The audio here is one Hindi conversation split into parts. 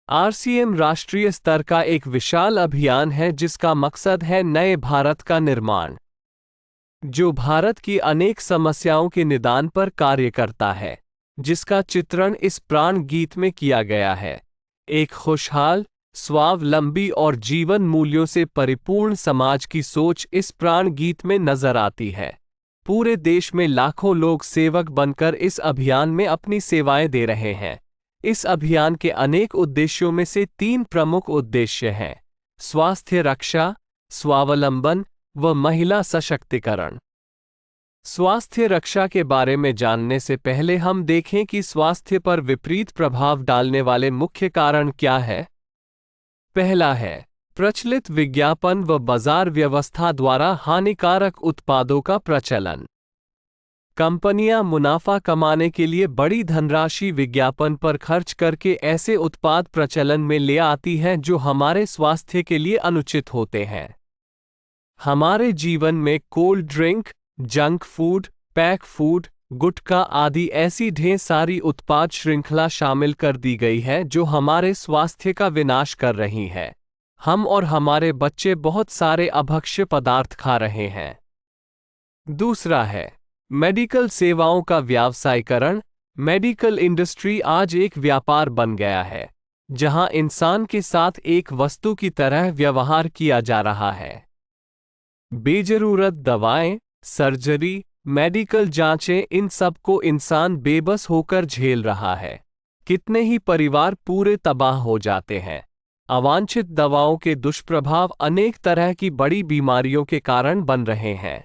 आरसीएम राष्ट्रीय स्तर का एक विशाल अभियान है जिसका मकसद है नए भारत का निर्माण, जो भारत की अनेक समस्याओं के निदान पर कार्य करता है, जिसका चित्रण इस प्राण गीत में किया गया है। एक खुशहाल, स्वावलंबी और जीवन मूल्यों से परिपूर्ण समाज की सोच इस प्राण गीत में नजर आती है। पूरे देश में लाखों लोग सेवक बनकर इस अभियान में अपनी सेवाएं दे रहे हैं। इस अभियान के अनेक उद्देश्यों में से 3 प्रमुख उद्देश्य हैं: स्वास्थ्य रक्षा, स्वावलंबन व महिला सशक्तिकरण। स्वास्थ्य रक्षा के बारे में जानने से पहले हम देखें कि स्वास्थ्य पर विपरीत प्रभाव डालने वाले मुख्य कारण क्या है। पहला है प्रचलित विज्ञापन व बाजार व्यवस्था द्वारा हानिकारक उत्पादों का प्रचलन। कंपनियां मुनाफा कमाने के लिए बड़ी धनराशि विज्ञापन पर खर्च करके ऐसे उत्पाद प्रचलन में ले आती हैं जो हमारे स्वास्थ्य के लिए अनुचित होते हैं। हमारे जीवन में cold drink, junk food, pack food, गुटखा आदि ऐसी ढेर सारी उत्पाद श्रृंखला शामिल कर दी गई है जो हमारे स्वास्थ्य का विनाश कर रही है। हम और हमारे बच्चे बहुत सारे अभक्ष्य पदार्थ खा रहे हैं। दूसरा है मेडिकल सेवाओं का व्यावसायीकरण। मेडिकल इंडस्ट्री आज एक व्यापार बन गया है, जहां इंसान के साथ एक वस्तु की तरह व्यवहार किया जा रहा है। बेजरूरत दवाएं, सर्जरी, मेडिकल जांचें, इन सब को इंसान बेबस होकर झेल रहा है। कितने ही परिवार पूरे तबाह हो जाते हैं। अवांछित दवाओं के दुष्प्रभाव अनेक तरह की बड़ी बीमारियों के कारण बन रहे हैं।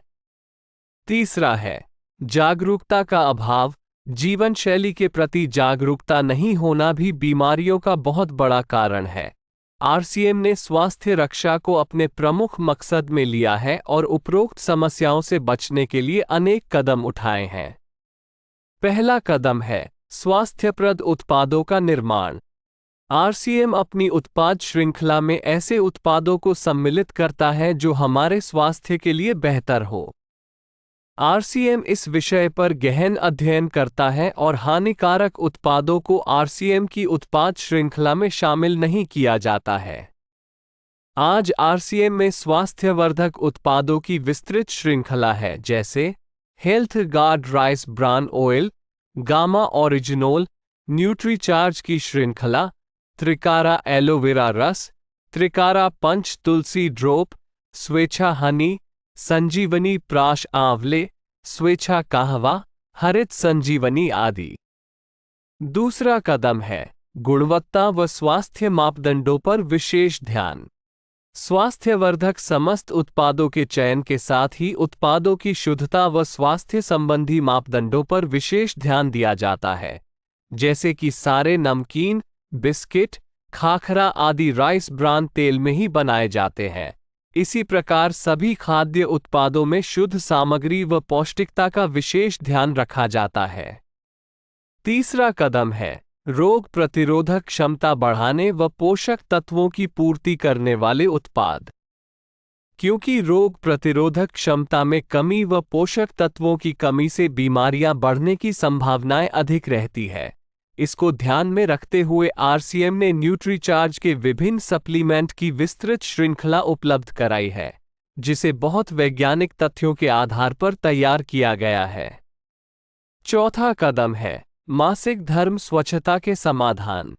तीसरा है जागरूकता का अभाव। जीवन शैली के प्रति जागरूकता नहीं होना भी बीमारियों का बहुत बड़ा कारण है। आरसीएम ने स्वास्थ्य रक्षा को अपने प्रमुख मकसद में लिया है और उपरोक्त समस्याओं से बचने के लिए अनेक कदम उठाए हैं। पहला कदम है स्वास्थ्यप्रद उत्पादों का निर्माण। आरसीएम अपनी उत्पाद श्रृंखला में ऐसे उत्पादों को सम्मिलित करता है जो हमारे स्वास्थ्य के लिए बेहतर हो। आरसीएम इस विषय पर गहन अध्ययन करता है और हानिकारक उत्पादों को आरसीएम की उत्पाद श्रृंखला में शामिल नहीं किया जाता है। आज आरसीएम में स्वास्थ्यवर्धक उत्पादों की विस्तृत श्रृंखला है, जैसे Health Guard rice bran oil, gamma oryzanol, Nutricharge की श्रृंखला, त्रिकारा एलोवेरा रस, त्रिकारा पंच तुलसी ड्रॉप, स्वेच्छा हनी, संजीवनी प्राश आंवले, स्वेच्छा कहवा, हरित संजीवनी आदि। दूसरा कदम है गुणवत्ता व स्वास्थ्य मापदंडों पर विशेष ध्यान। स्वास्थ्यवर्धक समस्त उत्पादों के चयन के साथ ही उत्पादों की शुद्धता व स्वास्थ्य संबंधी मापदंडों पर विशेष ध्यान दिया जाता है, जैसे कि सारे नमकीन, बिस्किट, खाखरा आदि राइस ब्रान तेल में ही बनाए जाते हैं। इसी प्रकार सभी खाद्य उत्पादों में शुद्ध सामग्री व पौष्टिकता का विशेष ध्यान रखा जाता है। तीसरा कदम है रोग प्रतिरोधक क्षमता बढ़ाने व पोषक तत्वों की पूर्ति करने वाले उत्पाद। क्योंकि रोग प्रतिरोधक क्षमता में कमी व पोषक तत्वों की कमी से बीमारियां बढ़ने की संभावनाएं अधिक रहती है, इसको ध्यान में रखते हुए आरसीएम ने न्यूट्रीचार्ज के विभिन्न सप्लीमेंट की विस्तृत श्रृंखला उपलब्ध कराई है, जिसे बहुत वैज्ञानिक तथ्यों के आधार पर तैयार किया गया है। चौथा कदम है मासिक धर्म स्वच्छता के समाधान।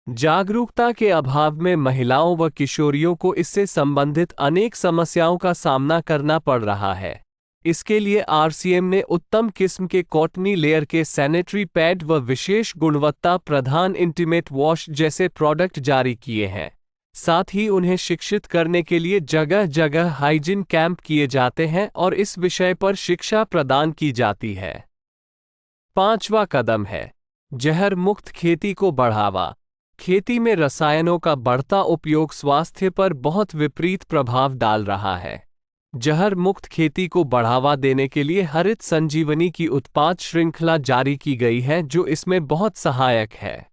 जागरूकता के अभाव में महिलाओं व किशोरियों को इससे संबंधित अनेक समस्याओं का सामना करना पड़ रहा है। इसके लिए आरसीएम ने उत्तम किस्म के कॉटनी लेयर के सैनिटरी पैड व विशेष गुणवत्ता प्रधान इंटीमेट वॉश जैसे प्रोडक्ट जारी किए हैं। साथ ही उन्हें शिक्षित करने के लिए जगह जगह हाइजीन कैंप किए जाते हैं और इस विषय पर शिक्षा प्रदान की जाती है। पांचवा कदम है जहर मुक्त खेती को बढ़ावा। खेती में रसायनों का बढ़ता उपयोग स्वास्थ्य पर बहुत विपरीत प्रभाव डाल रहा है। जहर मुक्त खेती को बढ़ावा देने के लिए हरित संजीवनी की उत्पाद श्रृंखला जारी की गई है, जो इसमें बहुत सहायक है।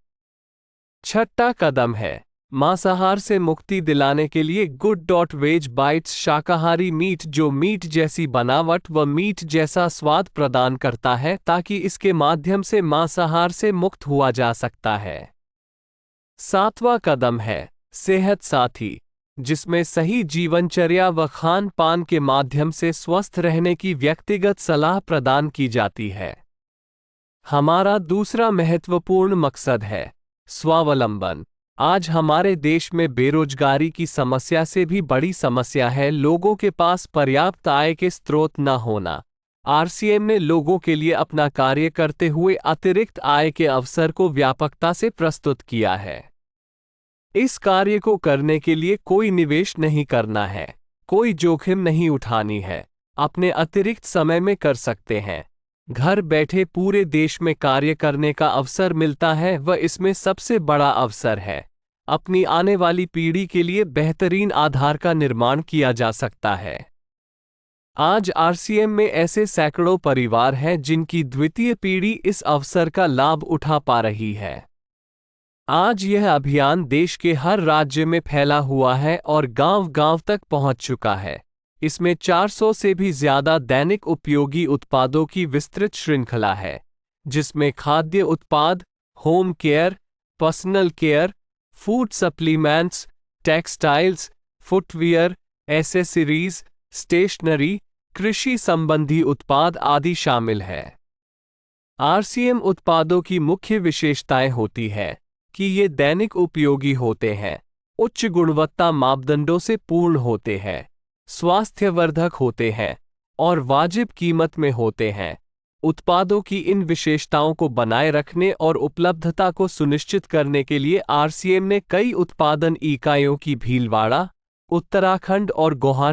छठा कदम है मांसाहार से मुक्ति दिलाने के लिए गुड.वेज बाइट्स शाकाहारी मीट, जो मीट जैसी बनावट व मीट जैसा स्वाद प्रदान करता है, ताकि इसके माध्यम से मांसाहार से मुक्त हुआ जा सकता है। सातवां कदम है सेहत साथी, जिसमें सही जीवनचर्या व खान पान के माध्यम से स्वस्थ रहने की व्यक्तिगत सलाह प्रदान की जाती है। हमारा दूसरा महत्वपूर्ण मकसद है स्वावलंबन। आज हमारे देश में बेरोजगारी की समस्या से भी बड़ी समस्या है लोगों के पास पर्याप्त आय के स्रोत न होना। आरसीएम ने लोगों के लिए अपना कार्य करते हुए अतिरिक्त आय के अवसर को व्यापकता से प्रस्तुत किया है। इस कार्य को करने के लिए कोई निवेश नहीं करना है, कोई जोखिम नहीं उठानी है, अपने अतिरिक्त समय में कर सकते हैं। घर बैठे पूरे देश में कार्य करने का अवसर मिलता है व इसमें सबसे बड़ा अवसर है अपनी आने वाली पीढ़ी के लिए बेहतरीन आधार का निर्माण किया जा सकता है। आज आरसीएम में ऐसे सैकड़ों परिवार हैं जिनकी द्वितीय पीढ़ी इस अवसर का लाभ उठा पा रही है। आज यह अभियान देश के हर राज्य में फैला हुआ है और गांव-गांव तक पहुंच चुका है। इसमें 400 से भी ज्यादा दैनिक उपयोगी उत्पादों की विस्तृत श्रृंखला है, जिसमें खाद्य उत्पाद, home care, personal care, food supplements, textiles, footwear, accessories, stationery, कृषि संबंधी उत्पाद आदि शामिल है। आरसीएम उत्पादों की मुख्य विशेषताएं होती है कि ये दैनिक उपयोगी होते हैं, उच्च गुणवत्ता मापदंडों से पूर्ण होते हैं, स्वास्थ्यवर्धक होते हैं और वाजिब कीमत में होते हैं। उत्पादों की इन विशेषताओं को बनाए रखने और उपलब्धता को सुनिश्चित करने के लिए आरसीएम ने कई उत्पादन इकाइयों की भीलवाड़ा, उत्तराखंड और गुवाहाटी